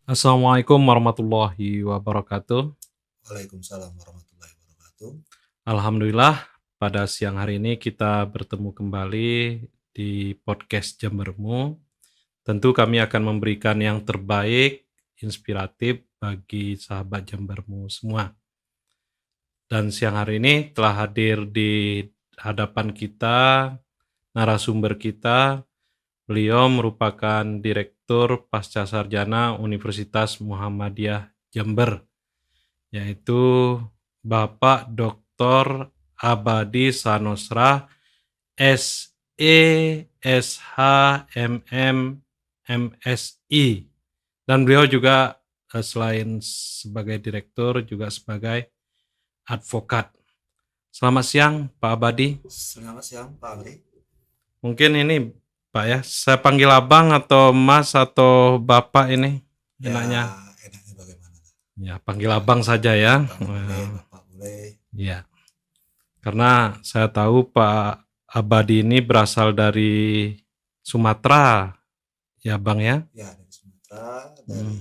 Assalamualaikum warahmatullahi wabarakatuh. Waalaikumsalam warahmatullahi wabarakatuh. Alhamdulillah pada siang hari ini kita bertemu kembali di podcast Jembermu. Tentu kami akan memberikan yang terbaik, inspiratif bagi sahabat Jembermu semua. Dan siang hari ini telah hadir di hadapan kita narasumber kita. Beliau merupakan Direktur Pasca Sarjana Universitas Muhammadiyah Jember, yaitu Bapak Dr. Abadi Sanosra, SE, SH, MM, MSI. Dan beliau juga selain sebagai direktur juga sebagai advokat. Selamat siang Pak Abadi. Selamat siang Pak Amri. Mungkin ini Pak ya, saya panggil abang atau mas atau bapak ini enaknya? Enaknya bagaimana? Ya, panggil abang saja ya. Bapak boleh. Ya, karena saya tahu Pak Abadi ini berasal dari Sumatera, ya bang ya? Ya, dari Sumatera, dari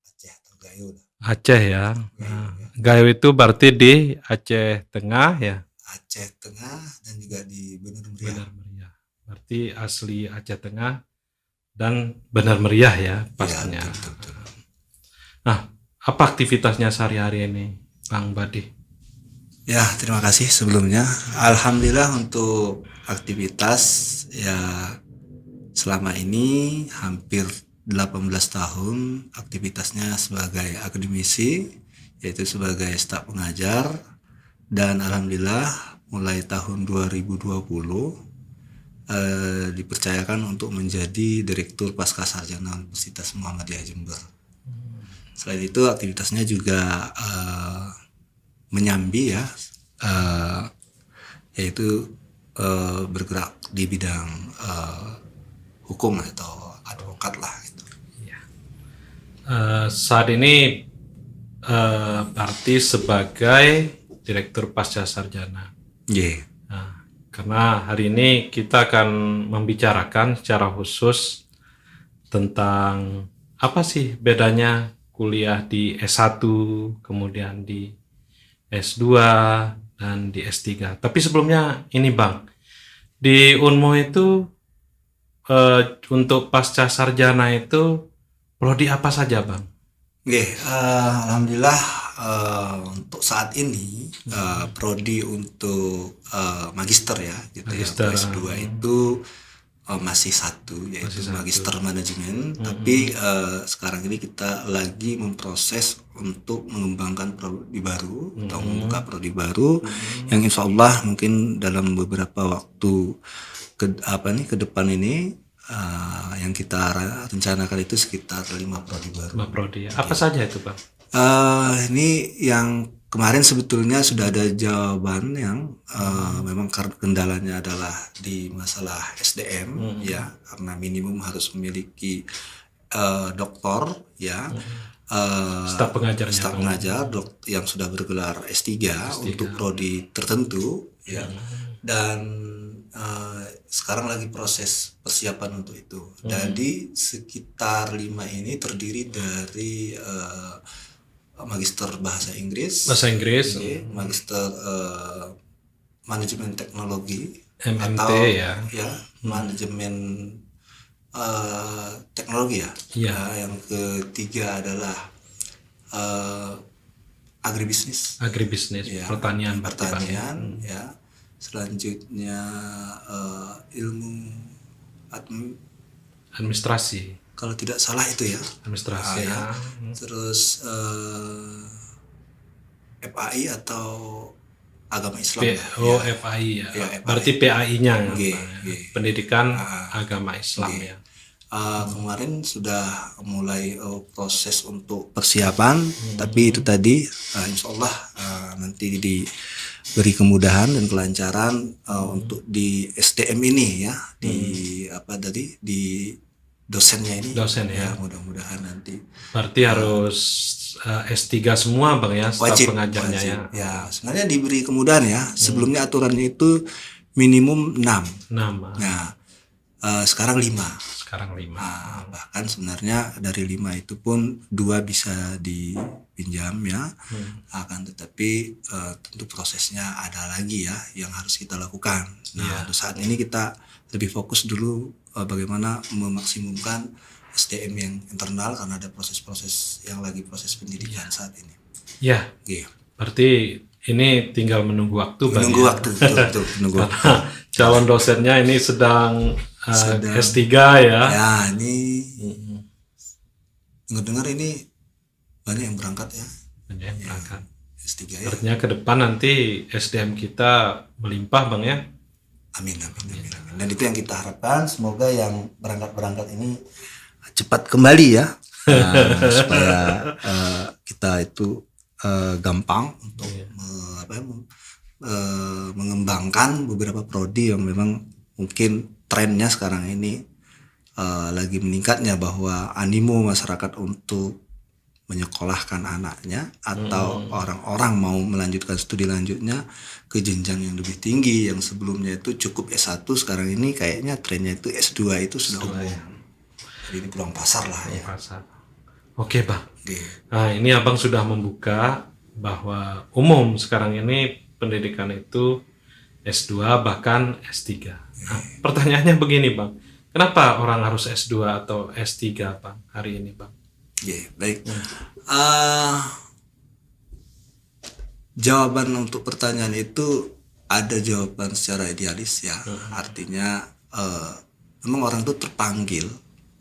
Aceh atau Gayo. Aceh ya. Gayo, ya. Gayo itu berarti di Aceh Tengah ya? Aceh Tengah dan juga di Benar Meriah. Benar Meriah. Berarti asli Aceh Tengah dan Benar Meriah ya pastinya. Ya, betul. Nah, apa aktivitasnya sehari-hari ini, Bang Badi? Ya, terima kasih sebelumnya. Alhamdulillah untuk aktivitas ya selama ini hampir 18 tahun aktivitasnya sebagai akademisi, yaitu sebagai staf pengajar, dan alhamdulillah mulai tahun 2020 dipercayakan untuk menjadi Direktur Pasca Sarjana Universitas Muhammadiyah Jember. Selain itu aktivitasnya juga menyambi ya, yaitu bergerak di bidang hukum atau advokat lah gitu. Saat ini berarti sebagai Direktur Pasca Sarjana. Yeah. Nah, karena hari ini kita akan membicarakan secara khusus tentang apa sih bedanya kuliah di S1, kemudian di S2, dan di S3. Tapi sebelumnya ini Bang, di Unmu itu untuk pasca sarjana itu prodi apa saja Bang? Alhamdulillah untuk saat ini prodi untuk magister ya gitu. Magister, ya, S2 itu masih satu, yaitu magister manajemen. Tapi sekarang ini kita lagi memproses untuk mengembangkan prodi baru atau membuka prodi baru yang insya Allah mungkin dalam beberapa waktu ke depan ini yang kita rencanakan itu sekitar 5 prodi baru. 5 prodi. Apa saja itu Bang? Ini yang kemarin sebetulnya sudah ada jawaban yang memang kendalanya adalah di masalah SDM ya, karena minimum harus memiliki doktor ya, Staf pengajarnya, staf pengajar yang sudah bergelar S3 untuk prodi tertentu ya, dan sekarang lagi proses persiapan untuk itu. Jadi sekitar 5 ini terdiri dari magister bahasa Inggris, magister manajemen teknologi, MMT atau ya, manajemen teknologi ya. Iya. Yang ketiga adalah agribisnis, agribisnis, pertanian ya. Selanjutnya ilmu administrasi. Kalau tidak salah itu ya. Administrasi ya. Terus FAI atau agama Islam. FAI ya. FAI. Berarti PAI-nya G. Pendidikan Agama Islam ya. Kemarin sudah mulai proses untuk persiapan, tapi itu tadi insya Allah nanti diberi kemudahan dan kelancaran untuk di SDM ini ya, di dosennya ini. Dosen ya. Mudah-mudahan nanti. Berarti harus S3 semua Bang ya, staf pengajarnya ya. Ya, sebenarnya diberi kemudahan ya. Sebelumnya aturannya itu minimum 6. Nama. Nah, Sekarang 5. Sekarang 5. Bahkan sebenarnya dari 5 itu pun 2 bisa dipinjam ya. Akan tetapi tentu prosesnya ada lagi ya yang harus kita lakukan. Nah, untuk saat ini kita lebih fokus dulu bagaimana memaksimumkan SDM yang internal karena ada proses-proses yang lagi proses pendidikan saat ini. Ya. Berarti ini tinggal menunggu waktu. Menunggu waktu, betul, menunggu waktu. Calon dosennya ini sedang S3 ya. Ya, ini dengar ini banyak yang berangkat ya. Banyak yang berangkat. S3 ya. Artinya ke depan nanti SDM kita melimpah Bang ya. Amin. Dan itu yang kita harapkan, semoga yang berangkat ini cepat kembali ya. Supaya kita itu gampang untuk mengembangkan beberapa prodi yang memang mungkin trennya sekarang ini lagi meningkatnya, bahwa animo masyarakat untuk menyekolahkan anaknya atau orang-orang mau melanjutkan studi lanjutnya ke jenjang yang lebih tinggi, yang sebelumnya itu cukup S1, sekarang ini kayaknya trennya itu S2 itu sudah umum. Jadi ini peluang pasar lah ya. Oke Bang. Nah ini Abang sudah membuka bahwa umum sekarang ini pendidikan itu S2 bahkan S3. Nah, pertanyaannya begini Bang, kenapa orang harus S2 atau S3 Bang hari ini Bang? Baik. Jawaban untuk pertanyaan itu ada jawaban secara idealis ya. Artinya memang orang itu terpanggil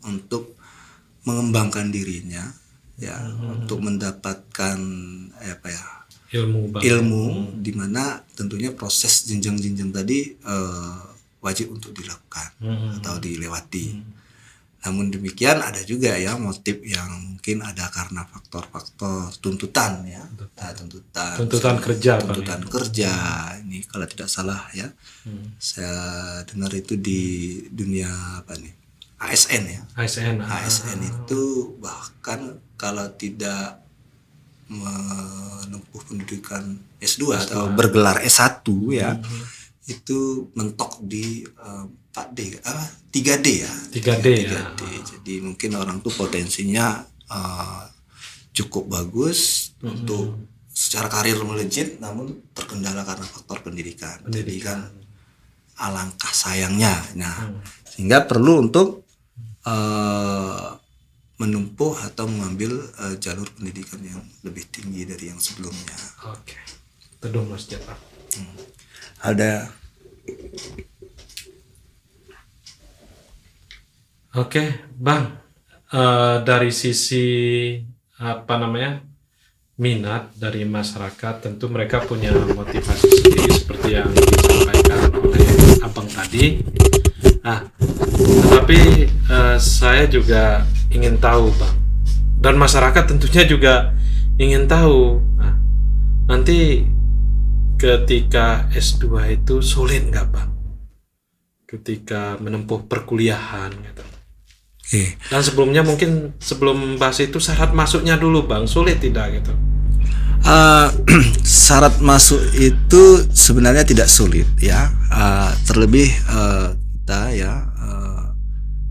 untuk mengembangkan dirinya ya, untuk mendapatkan ilmu di mana tentunya proses jenjang-jenjang tadi wajib untuk dilakukan atau dilewati. Namun demikian ada juga ya motif yang mungkin ada karena faktor-faktor tuntutan ya, tuntutan kerja ini kalau tidak salah ya. Saya dengar itu di dunia ASN ya. ASN itu bahkan kalau tidak menempuh pendidikan S2 atau bergelar S1 ya, itu mentok di 3D ya. 3D. Jadi mungkin orang tuh potensinya cukup bagus untuk secara karir melejit, namun terkendala karena faktor pendidikan. Jadi kan alangkah sayangnya. Nah, sehingga perlu untuk menempuh atau mengambil jalur pendidikan yang lebih tinggi dari yang sebelumnya. Oke. Teduh Mas Jepang. Ada. Oke, Bang. Dari sisi minat dari masyarakat, tentu mereka punya motivasi sendiri seperti yang disampaikan oleh Abang tadi. Tetapi saya juga ingin tahu, Bang. Dan masyarakat tentunya juga ingin tahu. Nanti ketika S2 itu sulit nggak Bang? Ketika menempuh perkuliahan gitu. Dan sebelumnya mungkin sebelum bahas itu syarat masuknya dulu Bang, sulit tidak gitu? Syarat masuk itu sebenarnya tidak sulit ya. Terlebih kita ya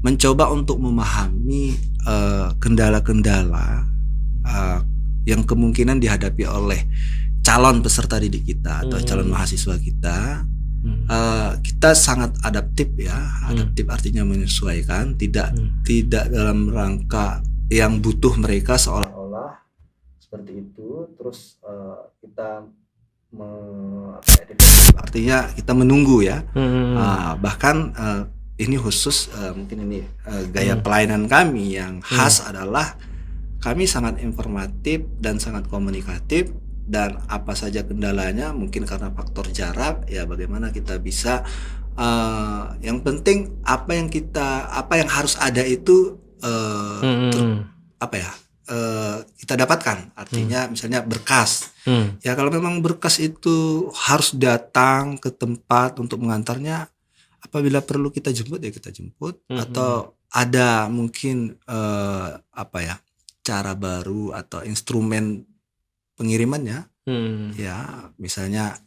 mencoba untuk memahami kendala-kendala yang kemungkinan dihadapi oleh calon peserta didik kita atau calon mahasiswa kita. Kita sangat adaptif ya. Adaptif artinya menyesuaikan, tidak dalam rangka yang butuh mereka seolah-olah seperti itu. Terus kita artinya kita menunggu ya. Bahkan ini khusus mungkin ini gaya pelayanan kami yang khas adalah kami sangat informatif dan sangat komunikatif. Dan apa saja kendalanya, mungkin karena faktor jarak ya, bagaimana kita bisa yang penting apa yang harus ada itu kita dapatkan. Artinya misalnya berkas ya, kalau memang berkas itu harus datang ke tempat untuk mengantarnya, apabila perlu kita jemput ya kita jemput, atau ada mungkin cara baru atau instrumen pengirimannya ya, misalnya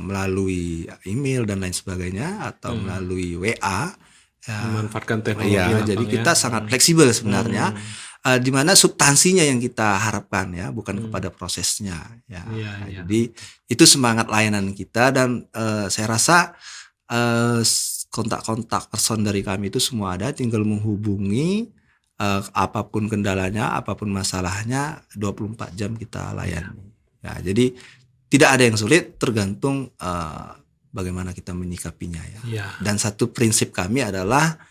melalui email dan lain sebagainya, atau melalui WA Memanfaatkan teknologi Ya, lah, jadi Bang, kita ya. sangat fleksibel sebenarnya, di mana substansinya yang kita harapkan ya, bukan kepada prosesnya ya. Iya, Nah, iya. jadi itu semangat layanan kita dan saya rasa kontak-kontak person dari kami itu semua ada, tinggal menghubungi, apapun kendalanya, apapun masalahnya, 24 jam kita layani. Ya, jadi tidak ada yang sulit, tergantung bagaimana kita menyikapinya ya. Iya. Dan satu prinsip kami adalah,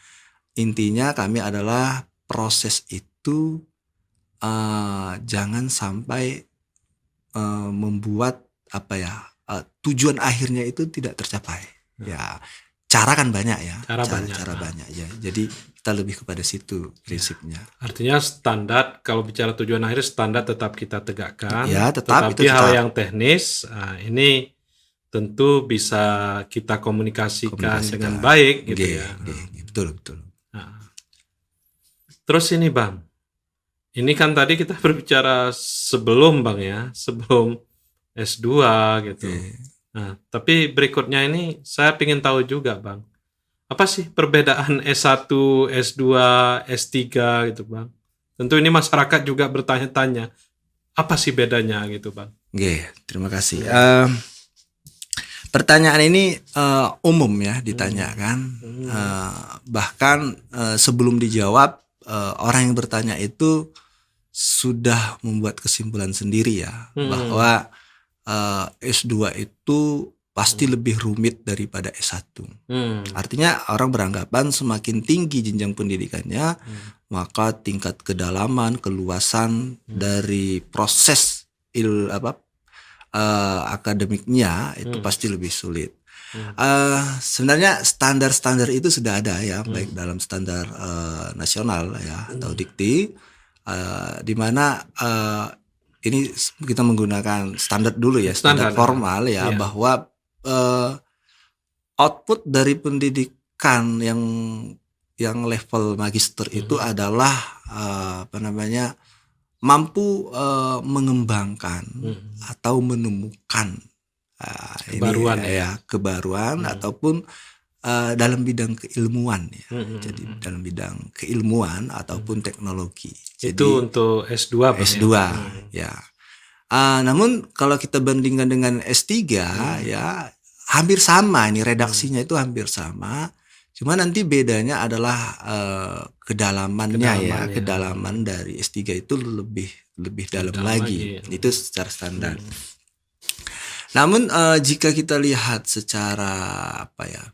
intinya kami adalah proses itu jangan sampai membuat tujuan akhirnya itu tidak tercapai. Ya, cara kan banyak ya. Cara banyak. banyak ya. Jadi kita lebih kepada situ prinsipnya. Artinya standar, kalau bicara tujuan akhir, standar tetap kita tegakkan. Ya, tetap tetapi itu hal tetap. yang teknis, ini tentu bisa kita komunikasikan dengan baik gitu ya. Betul. Nah, terus ini Bang, ini kan tadi kita berbicara sebelum Bang ya, sebelum S2 gitu. Nah, tapi berikutnya ini saya ingin tahu juga Bang, apa sih perbedaan S1, S2, S3 gitu Bang? Tentu ini masyarakat juga bertanya-tanya, apa sih bedanya gitu Bang? Oke, terima kasih. Pertanyaan ini umum ya ditanyakan. Bahkan sebelum dijawab, orang yang bertanya itu sudah membuat kesimpulan sendiri ya, bahwa S2 itu pasti lebih rumit daripada S1. Artinya orang beranggapan semakin tinggi jenjang pendidikannya, maka tingkat kedalaman, keluasan dari proses akademiknya itu pasti lebih sulit. Sebenarnya standar-standar itu sudah ada ya, baik dalam standar nasional ya atau dikti, di mana ini kita menggunakan standar dulu ya, standar formal ya, bahwa output dari pendidikan yang level magister itu adalah mampu mengembangkan atau menemukan kebaruan ataupun dalam bidang keilmuan ya. Jadi dalam bidang keilmuan ataupun teknologi. Itu jadi, untuk S2 Bang, S2 ya. Namun kalau kita bandingkan dengan S3 ya hampir sama, ini redaksinya itu hampir sama. Cuma nanti bedanya adalah kedalamannya. Kedalaman dari S3 itu lebih dalam lagi. Itu secara standar. Namun jika kita lihat secara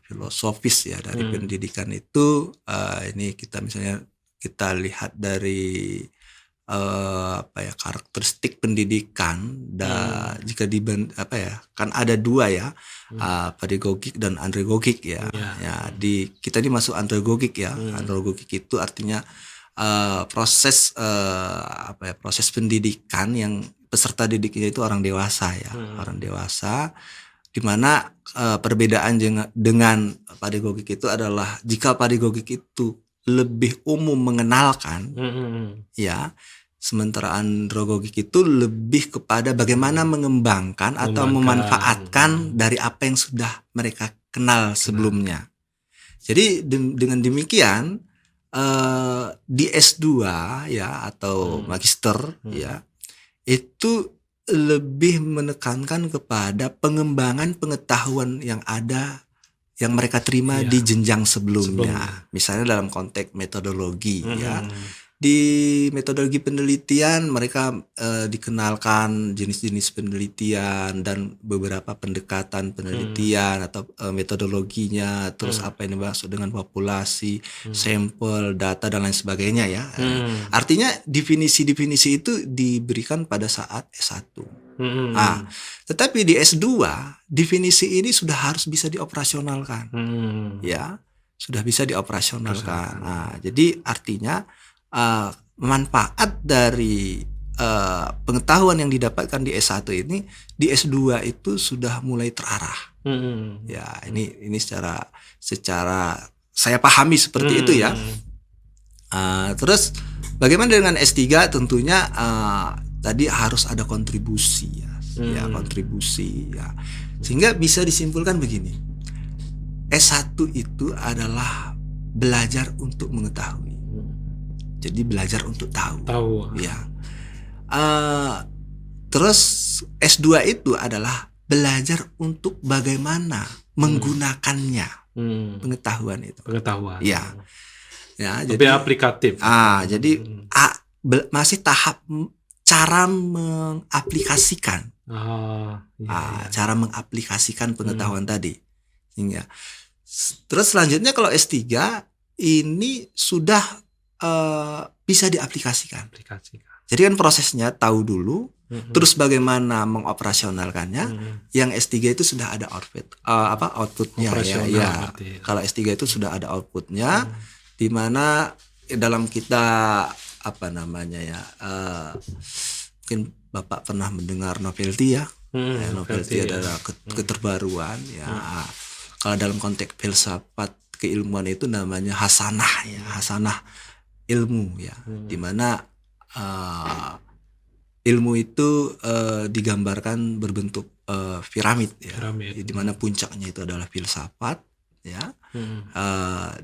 filosofis ya dari pendidikan itu, ini kita lihat dari karakteristik pendidikan, jika kan ada dua ya, pedagogik dan andragogik ya. Kita ini masuk andragogik ya. Andragogik itu artinya proses pendidikan yang peserta didiknya itu orang dewasa ya, orang dewasa, di mana perbedaan dengan pedagogik itu adalah jika pedagogik itu lebih umum mengenalkan ya, sementara andragogik itu lebih kepada bagaimana mengembangkan atau memanfaatkan dari apa yang sudah mereka kenal sebelumnya. Jadi dengan demikian di S2 ya atau magister ya, itu lebih menekankan kepada pengembangan pengetahuan yang ada, yang mereka terima di jenjang sebelumnya. Misalnya dalam konteks metodologi ya. Di metodologi penelitian mereka dikenalkan jenis-jenis penelitian dan beberapa pendekatan penelitian atau metodologinya, terus apa yang dimaksud dengan populasi, sampel, data dan lain sebagainya ya. Artinya definisi-definisi itu diberikan pada saat S1. Nah, tetapi di S2 definisi ini sudah harus bisa dioperasionalkan. Ya, sudah bisa dioperasionalkan. Nah, jadi artinya manfaat dari pengetahuan yang didapatkan di S1 ini di S2 itu sudah mulai terarah. Ya, ini secara saya pahami seperti itu ya. Terus bagaimana dengan S3? Tentunya tadi harus ada kontribusi ya, kontribusi ya. Sehingga bisa disimpulkan begini. S1 itu adalah belajar untuk mengetahui. Jadi belajar untuk tahu. Ya. Terus S2 itu adalah belajar untuk bagaimana menggunakannya. Pengetahuan itu. Ya. Ya, lebih jadi aplikatif. Jadi masih tahap cara mengaplikasikan. Cara mengaplikasikan pengetahuan tadi. Hingga terus selanjutnya kalau S3 ini sudah bisa diaplikasikan. Jadi kan prosesnya tahu dulu, terus bagaimana mengoperasionalkannya. Yang S3 itu sudah ada outputnya ya. Kalau S3 itu sudah ada outputnya, di mana dalam kita mungkin Bapak pernah mendengar novelty ya. Novelty adalah keterbaruan ya. Kalau dalam konteks filsafat keilmuan itu namanya hasanah ya, hasanah ilmu ya. Di mana ilmu itu digambarkan berbentuk piramid ya. Di mana puncaknya itu adalah filsafat ya.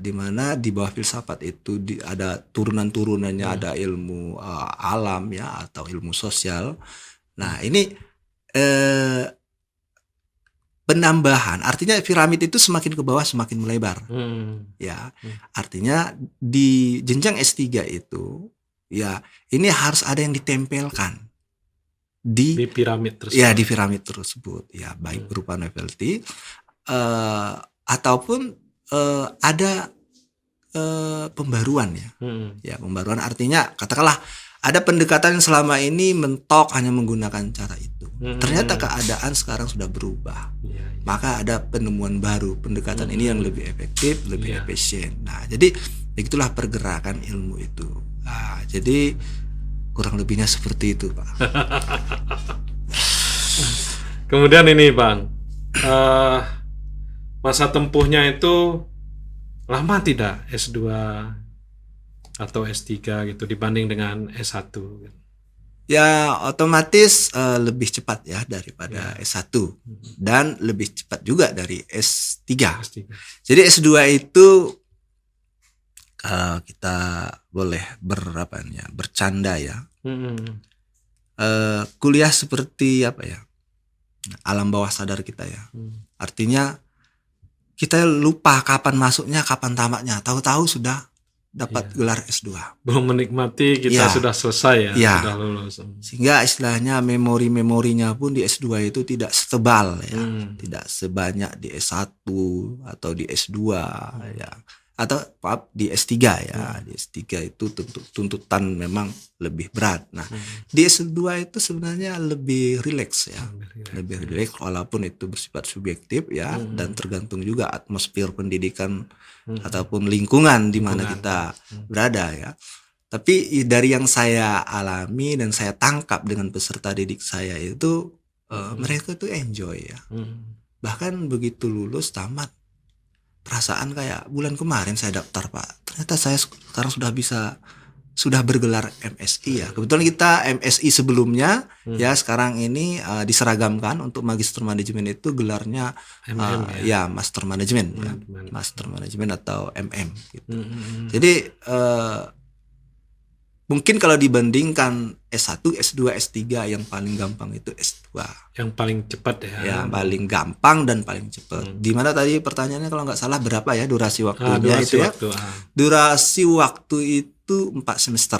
Di mana di bawah filsafat itu ada turunan-turunannya, ada ilmu alam ya atau ilmu sosial. Nah, ini penambahan, artinya piramid itu semakin ke bawah semakin melebar. Ya. Artinya di jenjang S3 itu ya ini harus ada yang ditempelkan di piramid tersebut. Ya, di piramid tersebut. Ya, baik berupa novelty ataupun ada pembaruan ya. Ya, pembaruan artinya katakanlah ada pendekatan yang selama ini mentok hanya menggunakan cara itu. Ternyata keadaan sekarang sudah berubah. Maka ada penemuan baru, pendekatan ini yang lebih efektif, lebih efisien. Nah, jadi begitulah pergerakan ilmu itu. Nah, jadi kurang lebihnya seperti itu, Pak. Kemudian ini, Bang, masa tempuhnya itu lama tidak S2 atau S3 gitu dibanding dengan S1? Ya, otomatis lebih cepat ya daripada S1 dan lebih cepat juga dari S3. Jadi S2 itu kalau kita boleh bercanda ya. Kuliah seperti alam bawah sadar kita ya. Artinya kita lupa kapan masuknya, kapan tamatnya. Tahu-tahu sudah dapat gelar S2. Belum menikmati kita sudah selesai ya, sudah lulus. Sehingga istilahnya memorinya pun di S2 itu tidak setebal ya. Tidak sebanyak di S1 atau di S2 ya. Atau di S3 ya. Di S3 itu tuntutan memang lebih berat. Nah, di S2 itu sebenarnya lebih rileks ya. Lebih rileks walaupun itu bersifat subjektif ya, dan tergantung juga atmosfer pendidikan ataupun lingkungan di mana kita berada ya. Tapi dari yang saya alami dan saya tangkap dengan peserta didik saya itu mereka tuh enjoy ya. Bahkan begitu lulus tamat, perasaan kayak bulan kemarin saya daftar, Pak. Ternyata saya sekarang sudah bergelar MSI ya. Kebetulan kita MSI sebelumnya ya, sekarang ini diseragamkan untuk Magister Manajemen itu gelarnya Master Manajemen ya. Master Manajemen atau MM gitu. Jadi mungkin kalau dibandingkan S1, S2, S3 yang paling gampang itu S2. Yang paling cepat ya. Yang paling gampang dan paling cepat. Di mana tadi pertanyaannya kalau nggak salah berapa ya durasi waktunya Durasi waktu itu 4 semester.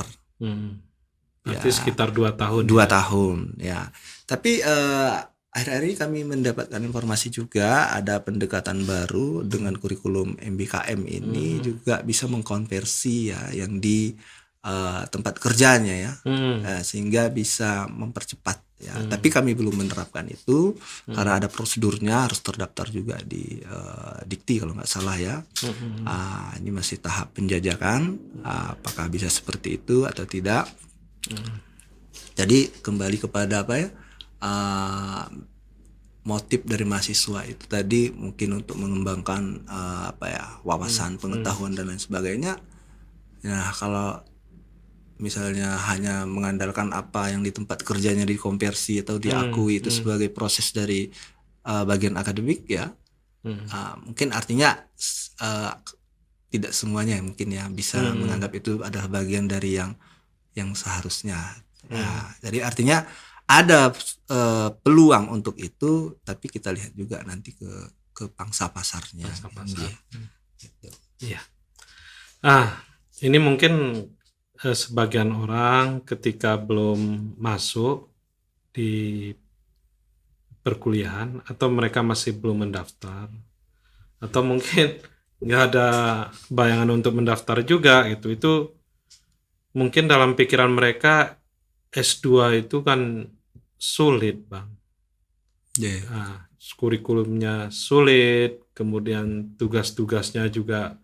Berarti sekitar 2 tahun. 2 tahun ya. Tapi akhir-akhir ini kami mendapatkan informasi juga ada pendekatan baru dengan kurikulum MBKM ini juga bisa mengkonversi ya yang di tempat kerjanya ya, sehingga bisa mempercepat ya. Tapi kami belum menerapkan itu karena ada prosedurnya, harus terdaftar juga di Dikti kalau nggak salah ya. Ini masih tahap penjajakan, apakah bisa seperti itu atau tidak. Jadi kembali kepada motif dari mahasiswa itu tadi mungkin untuk mengembangkan wawasan, pengetahuan dan lain sebagainya. Nah, kalau misalnya hanya mengandalkan apa yang di tempat kerjanya dikonversi atau diakui itu sebagai proses dari bagian akademik ya, mungkin artinya tidak semuanya mungkin ya bisa menganggap itu adalah bagian dari yang seharusnya. Nah, jadi artinya ada peluang untuk itu, tapi kita lihat juga nanti ke pangsa pasarnya. Pangsa pasar. Gitu. Iya. Ini mungkin sebagian orang ketika belum masuk di perkuliahan atau mereka masih belum mendaftar atau mungkin nggak ada bayangan untuk mendaftar juga gitu. Itu mungkin dalam pikiran mereka S2 itu kan sulit, Bang. Kurikulumnya sulit, kemudian tugas-tugasnya juga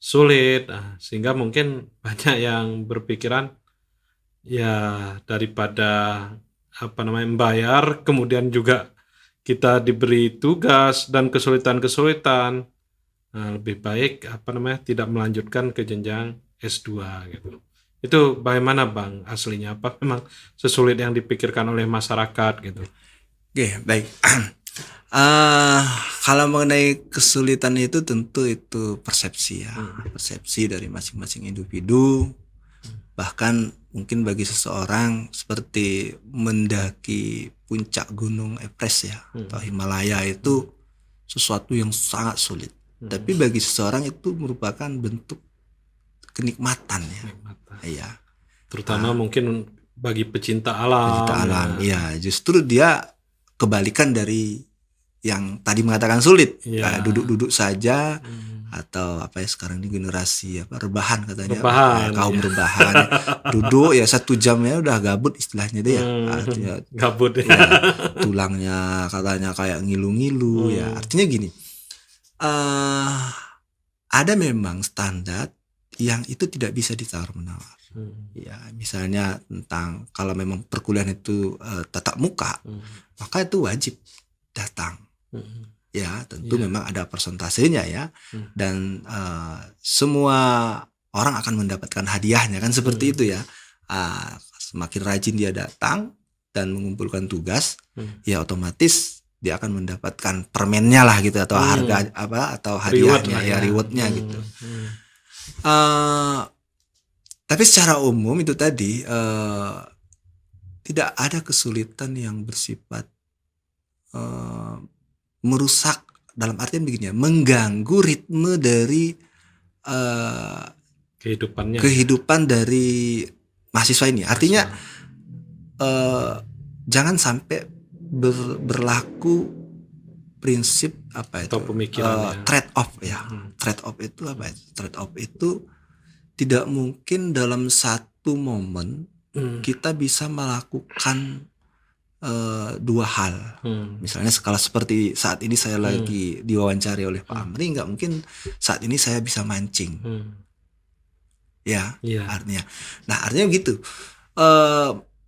sulit, sehingga mungkin banyak yang berpikiran ya daripada membayar kemudian juga kita diberi tugas dan kesulitan-kesulitan, lebih baik tidak melanjutkan ke jenjang S2 gitu. Itu bagaimana, Bang, aslinya? Apa memang sesulit yang dipikirkan oleh masyarakat gitu? Oke, baik. Kalau mengenai kesulitan itu tentu itu persepsi ya, persepsi dari masing-masing individu. Bahkan mungkin bagi seseorang seperti mendaki puncak gunung Everest ya, atau Himalaya itu sesuatu yang sangat sulit. Tapi bagi seseorang itu merupakan bentuk kenikmatan ya. Iya. Terutama mungkin bagi pecinta alam. Pecinta alam, ya. Justru dia kebalikan dari yang tadi mengatakan sulit, duduk-duduk saja, atau sekarang ini generasi rebahan katanya, kaum rebahan, duduk ya 1 jam ya udah gabut istilahnya deh ya, artinya gabut ya, tulangnya katanya kayak ngilu-ngilu ya. Artinya gini, ada memang standar yang itu tidak bisa ditawar-menawar. Ya, misalnya tentang kalau memang perkuliahan itu tatap muka, maka itu wajib datang. Ya, tentu memang ada persentasenya ya. Dan semua orang akan mendapatkan hadiahnya kan seperti itu ya. Semakin rajin dia datang dan mengumpulkan tugas, ya otomatis dia akan mendapatkan permennya lah gitu, atau harga atau hadiahnya rewardnya gitu. Tapi secara umum itu tadi tidak ada kesulitan yang bersifat merusak, dalam artian begini ya, mengganggu ritme dari kehidupan dari mahasiswa ini. Artinya jangan sampai berlaku prinsip atau pemikiran trade off ya. Trade off itu apa? Trade off itu tidak mungkin dalam satu momen kita bisa melakukan 2 hal. Misalnya kalau seperti saat ini saya lagi diwawancari oleh Pak Amri, nggak mungkin saat ini saya bisa mancing. Ya, artinya. Nah, artinya begitu.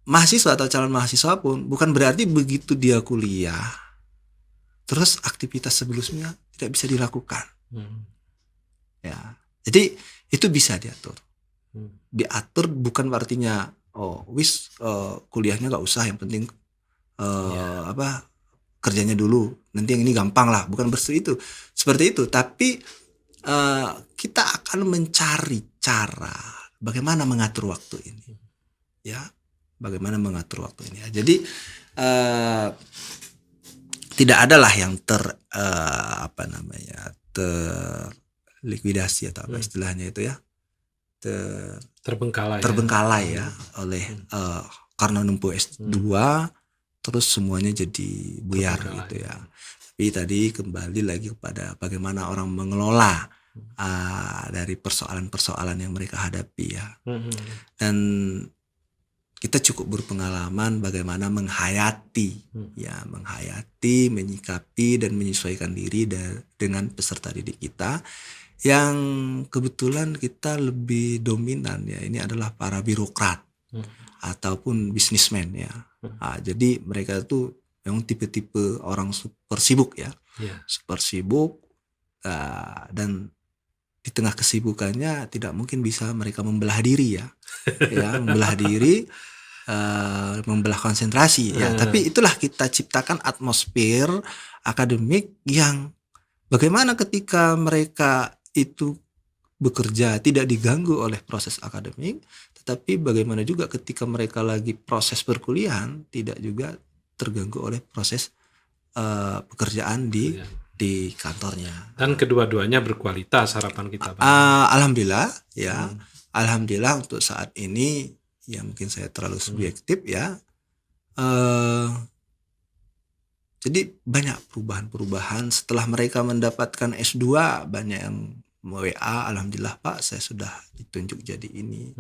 Mahasiswa atau calon mahasiswa pun bukan berarti begitu dia kuliah terus aktivitas sebelumnya tidak bisa dilakukan. Ya. Jadi itu bisa diatur. Diatur bukan artinya kuliahnya nggak usah, yang penting kerjanya dulu, nanti yang ini gampang lah, bukan seperti itu. Tapi kita akan mencari cara bagaimana mengatur waktu ini, ya, bagaimana mengatur waktu ini. Jadi tidak adalah yang terlikuidasi atau apa istilahnya itu ya, terbengkalai ya oleh karena menempuh S2 terus semuanya jadi buyar gitu ya. Tapi tadi kembali lagi kepada bagaimana orang mengelola dari persoalan-persoalan yang mereka hadapi ya. Dan kita cukup berpengalaman bagaimana menghayati, menyikapi dan menyesuaikan diri dengan peserta didik kita yang kebetulan kita lebih dominan ya. Ini adalah para birokrat ataupun bisnismen ya. Jadi mereka itu memang tipe-tipe orang super sibuk ya, super sibuk, dan di tengah kesibukannya tidak mungkin bisa mereka membelah diri ya, membelah diri, membelah konsentrasi ya. Tapi itulah kita ciptakan atmosfer akademik yang bagaimana ketika mereka itu bekerja tidak diganggu oleh proses akademik, tetapi bagaimana juga ketika mereka lagi proses perkuliahan tidak juga terganggu oleh proses pekerjaan di kantornya. Dan kedua-duanya berkualitas harapan kita, Bang. Alhamdulillah ya. Alhamdulillah untuk saat ini ya, mungkin saya terlalu subjektif ya. Jadi banyak perubahan-perubahan setelah mereka mendapatkan S2, banyak yang WA, alhamdulillah Pak saya sudah ditunjuk jadi ini,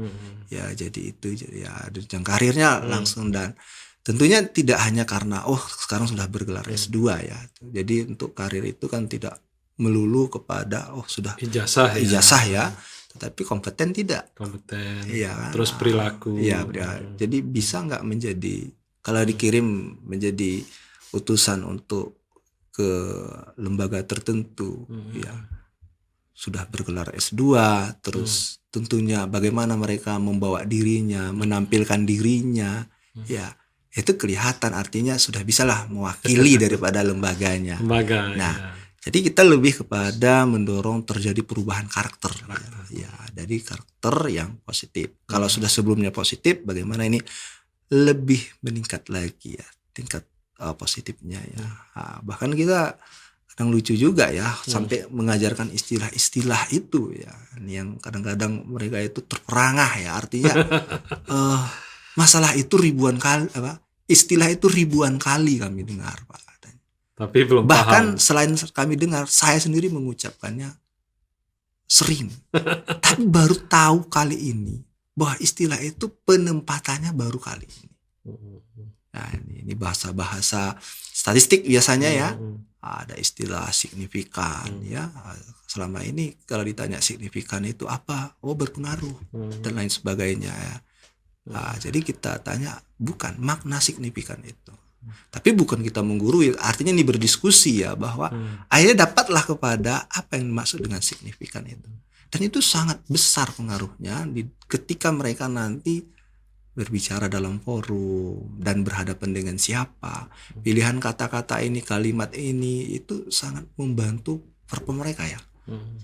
ya jadi itu, ya jenjang karirnya langsung. Dan tentunya tidak hanya karena sekarang sudah bergelar S2 ya. Jadi untuk karir itu kan tidak melulu kepada sudah ijazah ya, tetapi kompeten tidak. Kompeten. Iya kan? Terus perilaku. Iya, jadi bisa nggak menjadi, kalau dikirim menjadi utusan untuk ke lembaga tertentu, ya sudah bergelar S2, terus tentunya bagaimana mereka membawa dirinya, menampilkan dirinya, ya itu kelihatan, artinya sudah bisalah mewakili daripada lembaganya. Nah, jadi kita lebih kepada mendorong terjadi perubahan karakter. Ya, dari karakter yang positif. Kalau sudah sebelumnya positif, bagaimana ini lebih meningkat lagi ya tingkat positifnya ya. Bahkan kita kadang lucu juga ya, sampai mengajarkan istilah-istilah itu ya, yang kadang-kadang mereka itu terperangah ya, artinya masalah itu ribuan kali, istilah itu ribuan kali kami dengar Pak. Tapi belum bahkan paham. Selain kami dengar, saya sendiri mengucapkannya sering, tapi baru tahu kali ini bahwa istilah itu penempatannya baru kali ini. Nah ini bahasa-bahasa statistik biasanya ya, ada istilah signifikan ya. Selama ini kalau ditanya signifikan itu apa, berpengaruh dan lain sebagainya ya. Jadi kita tanya bukan makna signifikan itu, tapi bukan kita menggurui, artinya ini berdiskusi ya, bahwa akhirnya dapatlah kepada apa yang dimaksud dengan signifikan itu. Dan itu sangat besar pengaruhnya ketika mereka nanti berbicara dalam forum dan berhadapan dengan siapa. Pilihan kata-kata ini, kalimat ini itu sangat membantu mereka ya.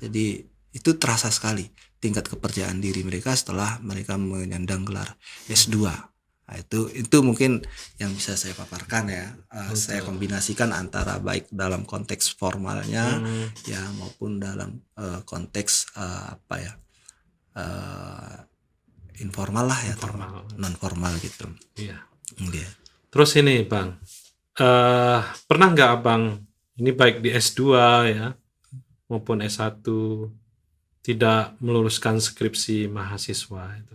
Jadi itu terasa sekali tingkat kepercayaan diri mereka setelah mereka menyandang gelar S2. Nah, itu mungkin yang bisa saya paparkan ya. Saya kombinasikan antara baik dalam konteks formalnya ya maupun dalam konteks informal lah ya, non formal gitu. Iya. Yeah. Terus ini Bang, pernah nggak Abang ini baik di S2 ya maupun S1 tidak meluluskan skripsi mahasiswa itu?